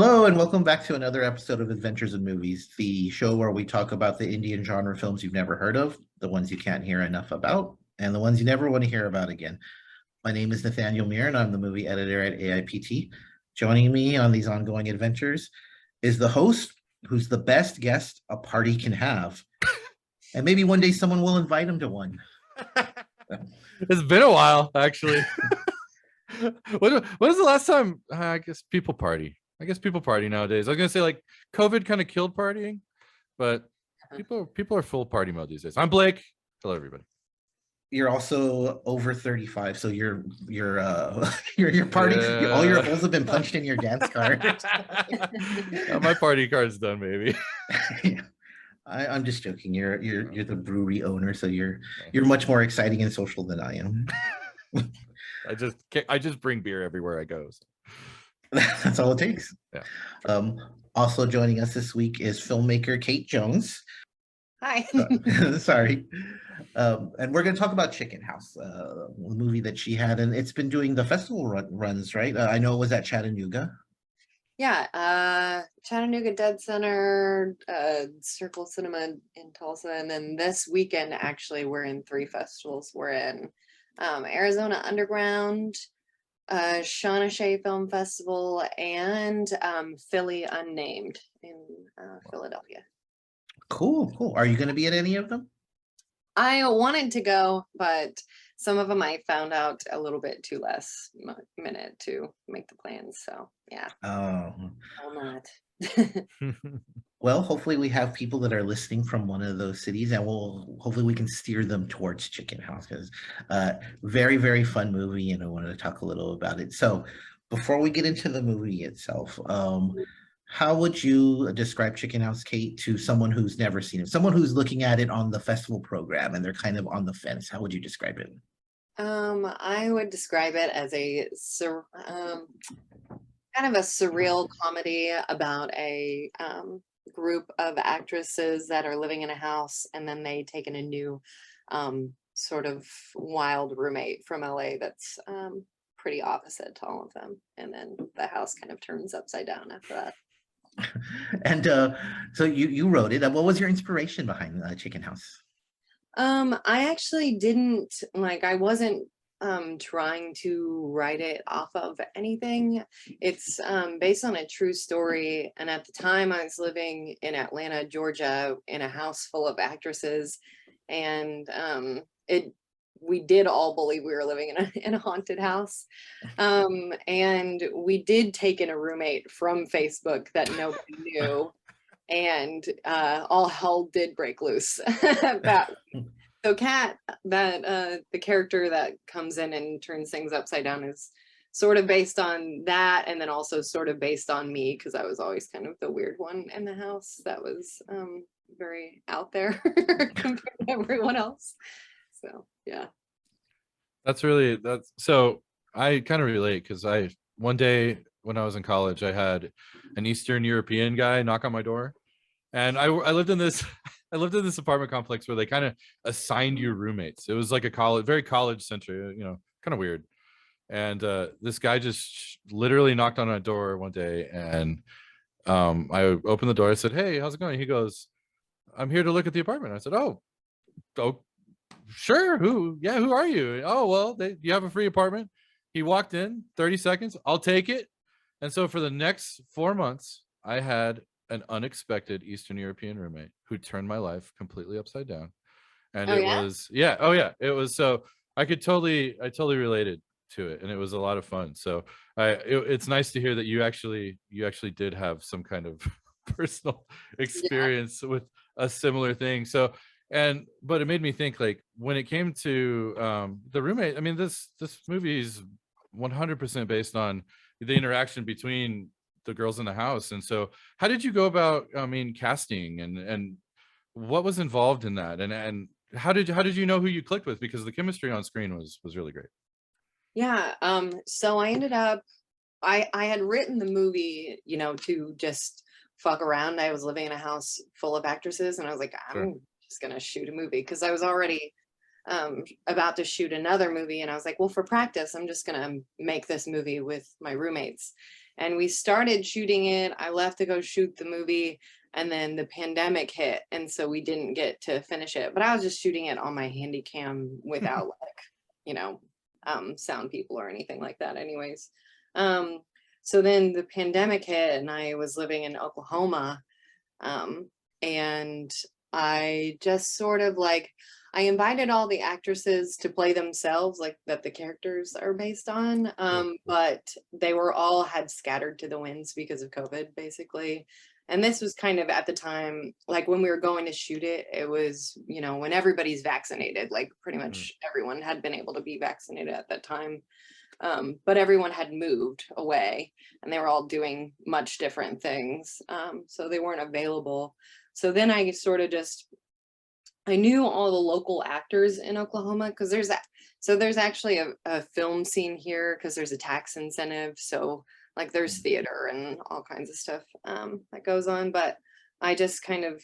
Hello, and welcome back to another episode of Adventures in Movies, the show where we talk about the Indian genre films you've never heard of, the ones you can't hear enough about, and the ones you never want to hear about again. My name is Nathaniel Meir, and I'm the movie editor at AIPT. Joining me on these ongoing adventures is the host, who's the best guest a party can have. And maybe one day someone will invite him to one. It's been a while, actually. When was the last time? I guess people party. I guess people party nowadays. I was gonna say like COVID kind of killed partying, but people are full party mode these days. I'm Blake. Hello, everybody. You're also over 35, so your party, all your holes have been punched in your dance card. My party card's done, maybe. Yeah. I'm just joking. You're the brewery owner, so you're much more exciting and social than I am. I just bring beer everywhere I go. So. That's all it takes. Yeah. Also joining us this week is filmmaker Cate Jones. Hi. Sorry. And we're going to talk about Chicken House, the movie that she had, and it's been doing the festival runs, right? I know it was at Chattanooga. Yeah, Chattanooga Dead Center, Circle Cinema in Tulsa, and then this weekend, actually, we're in 3 festivals. We're in Arizona Underground, Shawnee Film Festival, and Philly Unnamed in Philadelphia. Cool. Are you going to be at any of them? I wanted to go, but some of them I found out a little bit too last minute to make the plans. So yeah. Oh. I'll not. Well, hopefully we have people that are listening from one of those cities, and hopefully we can steer them towards Chicken House, because very, very fun movie, and I wanted to talk a little about it. So before we get into the movie itself, how would you describe Chicken House, Cate, to someone who's never seen it? Someone who's looking at it on the festival program and they're kind of on the fence. How would you describe it? I would describe it as a kind of a surreal comedy about a group of actresses that are living in a house, and then they take in a new sort of wild roommate from LA that's pretty opposite to all of them, and then the house kind of turns upside down after that. And so you wrote it. What was your inspiration behind Chicken House? I actually didn't I wasn't trying to write it off of anything. It's based on a true story, and at the time I was living in Atlanta, Georgia, in a house full of actresses, and we did all believe we were living in a haunted house. And we did take in a roommate from Facebook that nobody knew. And all hell did break loose. So Kat, the character that comes in and turns things upside down, is sort of based on that, and then also sort of based on me, because I was always kind of the weird one in the house that was very out there compared to everyone else. So yeah. So I kind of relate, because one day when I was in college, I had an Eastern European guy knock on my door, and I lived in this apartment complex where they kind of assigned you roommates. It was like a very college center, kind of weird. And this guy just literally knocked on my door one day, and I opened the door. I said, "Hey, how's it going?" He goes, "I'm here to look at the apartment." I said, "Oh, sure. Who are you?" "Oh, well, you have a free apartment." He walked in, 30 seconds. "I'll take it." And so for the next 4 months, I had an unexpected Eastern European roommate who turned my life completely upside down. And it was so I totally related to it, and it was a lot of fun. So it's nice to hear that you actually did have some kind of personal experience with a similar thing. So but it made me think, like, when it came to the roommate, I mean, this movie is 100% based on the interaction between the girls in the house. And so how did you go about casting, and what was involved in that, and how did you know who you clicked with, because the chemistry on screen was really great? Yeah, so I ended up I had written the movie, to just fuck around. I was living in a house full of actresses, and I was like, I'm just gonna shoot a movie, because I was already about to shoot another movie, and I was like, well, for practice, I'm just gonna make this movie with my roommates. and we started shooting it. I left to go shoot the movie, and then the pandemic hit, and so we didn't get to finish it. But I was just shooting it on my handy cam without like, you know, sound people or anything like that anyways. So then the pandemic hit and I was living in Oklahoma, and I just sort of like, I invited all the actresses to play themselves, like that the characters are based on, but they were all had scattered to the winds because of COVID, basically. And this was kind of at the time, like when we were going to shoot it, it was, you know, when everybody's vaccinated, like pretty much everyone had been able to be vaccinated at that time. But everyone had moved away and they were all doing much different things. So they weren't available. So then I sort of just, I knew all the local actors in Oklahoma because there's that. So there's actually a film scene here because there's a tax incentive. So like there's theater and all kinds of stuff that goes on. But I just kind of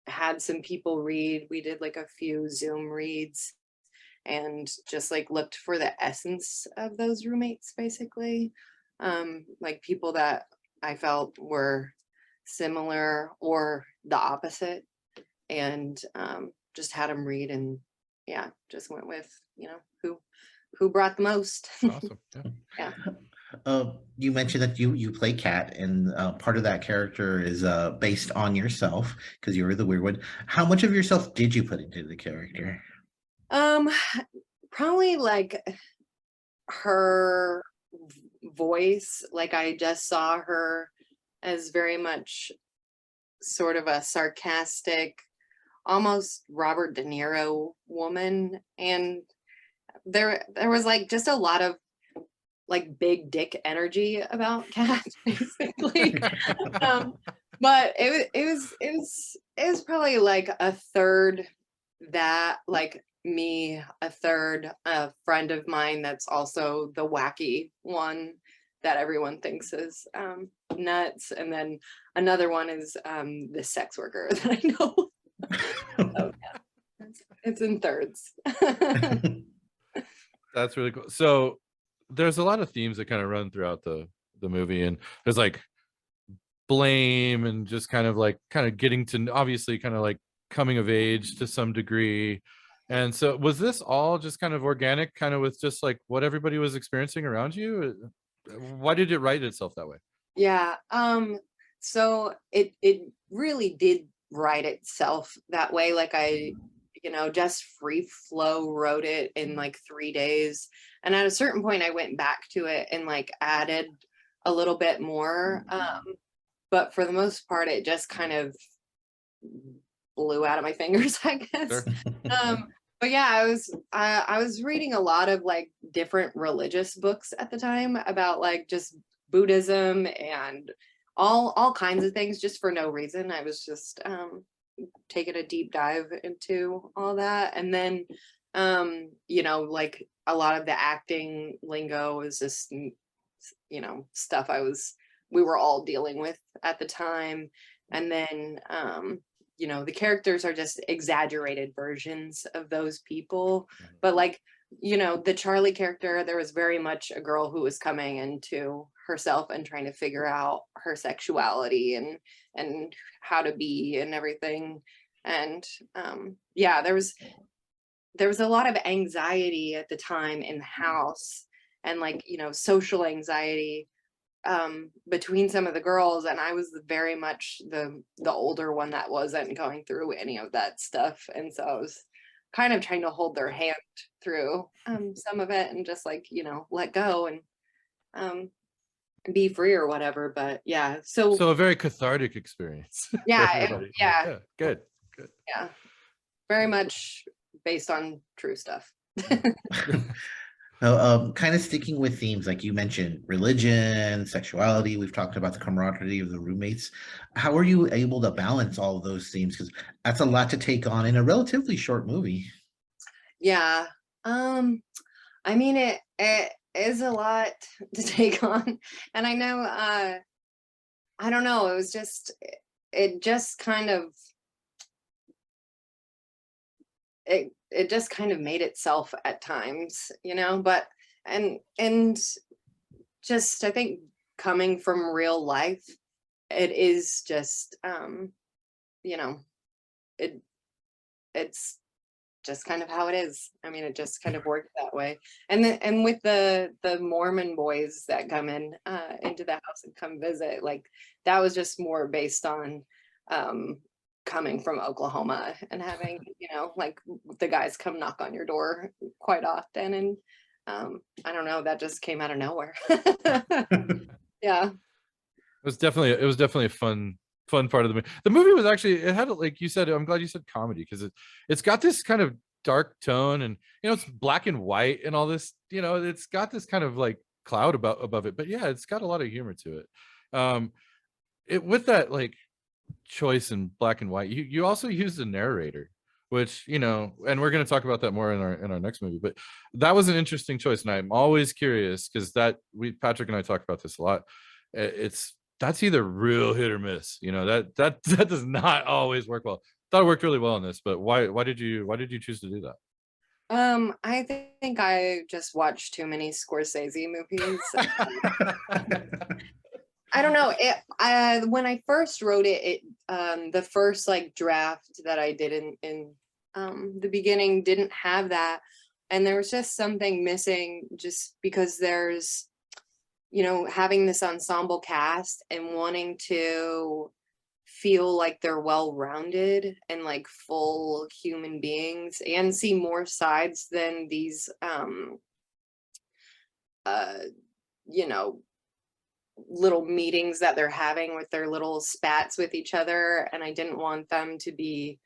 had some people read. We did like a few Zoom reads and just like looked for the essence of those roommates, basically. Like people that I felt were similar or the opposite, and just had them read, and yeah, just went with, you know, who brought the most. Awesome. Yeah. You mentioned that you play Cat, and part of that character is based on yourself because you were the weird one. How much of yourself did you put into the character? Probably like her voice, like I just saw her as very much sort of a sarcastic, almost Robert De Niro woman, and there was like just a lot of like big dick energy about Cat, basically. But it was probably like a third that, like me, a third a friend of mine that's also the wacky one that everyone thinks is nuts, and then another one is the sex worker that I know. So yeah, it's in thirds. That's really cool. So there's a lot of themes that kind of run throughout the movie, and there's like blame and just kind of getting to, obviously kind of like coming of age to some degree. And so was this all just kind of organic, kind of with just like what everybody was experiencing around you? Why did it write itself that way? Yeah. So it really did write itself that way. Like I, you know, just free flow wrote it in like 3 days. And at a certain point I went back to it and like added a little bit more. But for the most part, it just kind of blew out of my fingers, I guess. Sure. But yeah, I was reading a lot of like different religious books at the time about like just Buddhism and all kinds of things, just for no reason. I was just taking a deep dive into all that, and then you know, like a lot of the acting lingo is just, you know, stuff we were all dealing with at the time. And then you know, the characters are just exaggerated versions of those people. But like, you know, the Charlie character, there was very much a girl who was coming into herself and trying to figure out her sexuality and how to be and everything. And yeah, there was a lot of anxiety at the time in the house, and like, you know, social anxiety between some of the girls, and I was very much the older one that wasn't going through any of that stuff, and so I was kind of trying to hold their hand through some of it and just like, you know, let go and be free or whatever. But yeah, so a very cathartic experience. yeah, Yeah, good. Yeah, very much based on true stuff. So, kind of sticking with themes like you mentioned, religion, sexuality. We've talked about the camaraderie of the roommates. How are you able to balance all of those themes? Because that's a lot to take on in a relatively short movie. Yeah. I mean, it is a lot to take on, and I know I don't know, it just kind of it just kind of made itself at times, you know. But and just I think coming from real life, it is just you know, it's just kind of how it is. I mean, it just kind of works that way. And with the Mormon boys that come in into the house and come visit, like that was just more based on coming from Oklahoma and having, like the guys come knock on your door quite often. And I don't know, that just came out of nowhere. Yeah. It was definitely a fun part of the movie. The movie was actually, it had, like you said, I'm glad you said comedy, because it's got this kind of dark tone, and it's black and white and all this, it's got this kind of like cloud above it, but yeah, it's got a lot of humor to it. It with that like choice in black and white, you also use the narrator, which and we're going to talk about that more in our next movie, but that was an interesting choice, and I'm always curious, because Patrick and I talk about this a lot. That's either real hit or miss, that does not always work well. Thought it worked really well in this, but why did you choose to do that? I think I just watched too many Scorsese movies. I don't know. When I first wrote it, the first like draft that I did in the beginning didn't have that, and there was just something missing, just because there's having this ensemble cast and wanting to feel like they're well-rounded and like full human beings and see more sides than these little meetings that they're having with their little spats with each other. And I didn't want them to be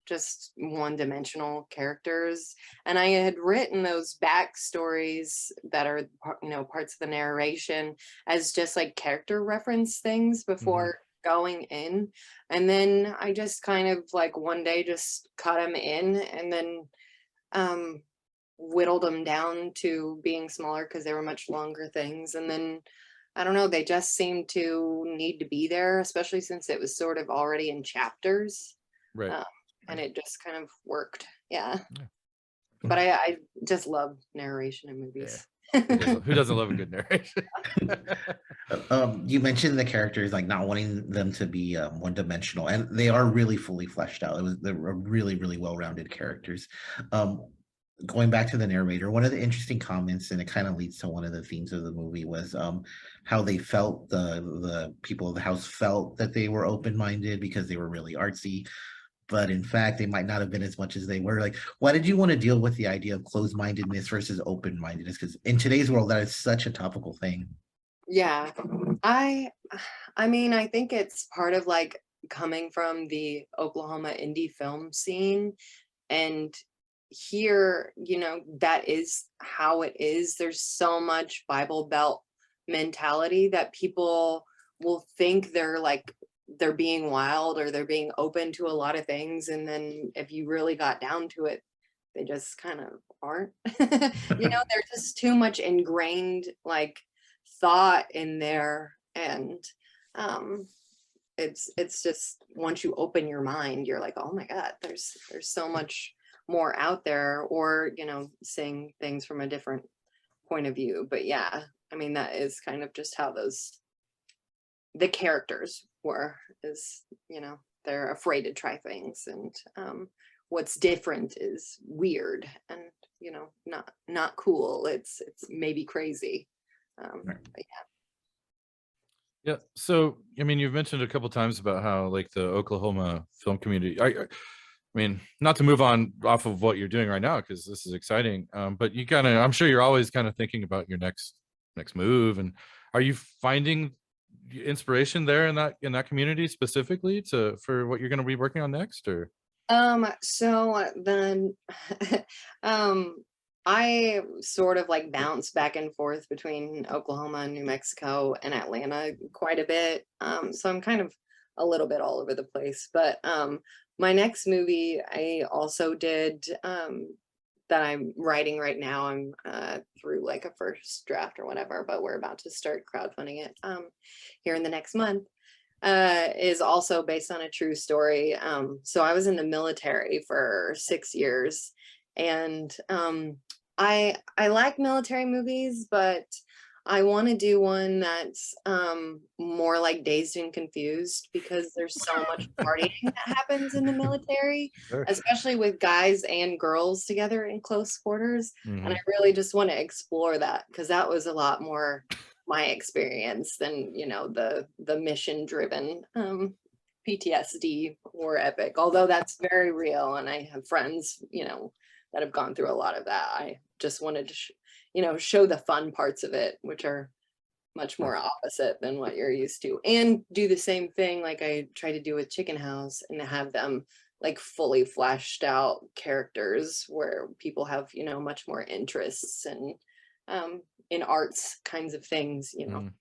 just one-dimensional characters. And I had written those backstories that are parts of the narration as just like character reference things before going in. And then I just kind of like one day just cut them in, and then whittled them down to being smaller because they were much longer things. And then I don't know, they just seemed to need to be there, especially since it was sort of already in chapters. Right. And it just kind of worked. Yeah. But I just love narration in movies. Yeah. Who doesn't love a good narration? You mentioned the characters like not wanting them to be one-dimensional, and they are really fully fleshed out. They were really, really well-rounded characters. Going back to the narrator, one of the interesting comments, and it kind of leads to one of the themes of the movie, was how they felt, the people of the house felt that they were open-minded because they were really artsy, but in fact they might not have been as much as they were. Like, why did you want to deal with the idea of closed-mindedness versus open-mindedness? Because in today's world, that is such a topical thing. Yeah, I mean, I think it's part of like coming from the Oklahoma indie film scene, and here, that is how it is. There's so much Bible Belt mentality that people will think they're being wild or they're being open to a lot of things, and then if you really got down to it, they just kind of aren't. There's just too much ingrained like thought in there, and it's just, once you open your mind, you're like, oh my god, there's so much more out there, or seeing things from a different point of view. But yeah, I mean, that is kind of just how the characters were, is they're afraid to try things, and what's different is weird and not cool. It's maybe crazy. But yeah. So I mean, you've mentioned a couple times about how like the Oklahoma film community, I mean, not to move on off of what you're doing right now, because this is exciting, but I'm sure you're always kind of thinking about your next move. And are you finding inspiration there in that community specifically for what you're going to be working on next? Or so then I sort of like bounce back and forth between Oklahoma and New Mexico and Atlanta quite a bit. So I'm kind of a little bit all over the place. But my next movie I also did, that I'm writing right now. I'm through like a first draft or whatever, but we're about to start crowdfunding it here in the next month. Is also based on a true story. So I was in the military for 6 years, and I like military movies, but I want to do one that's more like Dazed and Confused, because there's so much partying that happens in the military, Sure. especially with guys and girls together in close quarters. And I Mhm. really just want to explore that, because that was a lot more my experience than, you know, the mission driven PTSD war epic. Although that's very real, and I have friends, you know, that have gone through a lot of that. I just wanted to you know, show the fun parts of it, which are much more Perfect. opposite than what you're used to, and do the same thing like I try to do with Chicken House, and have them like fully fleshed out characters where people have, you know, much more interests and in arts kinds of things, you know. Mm.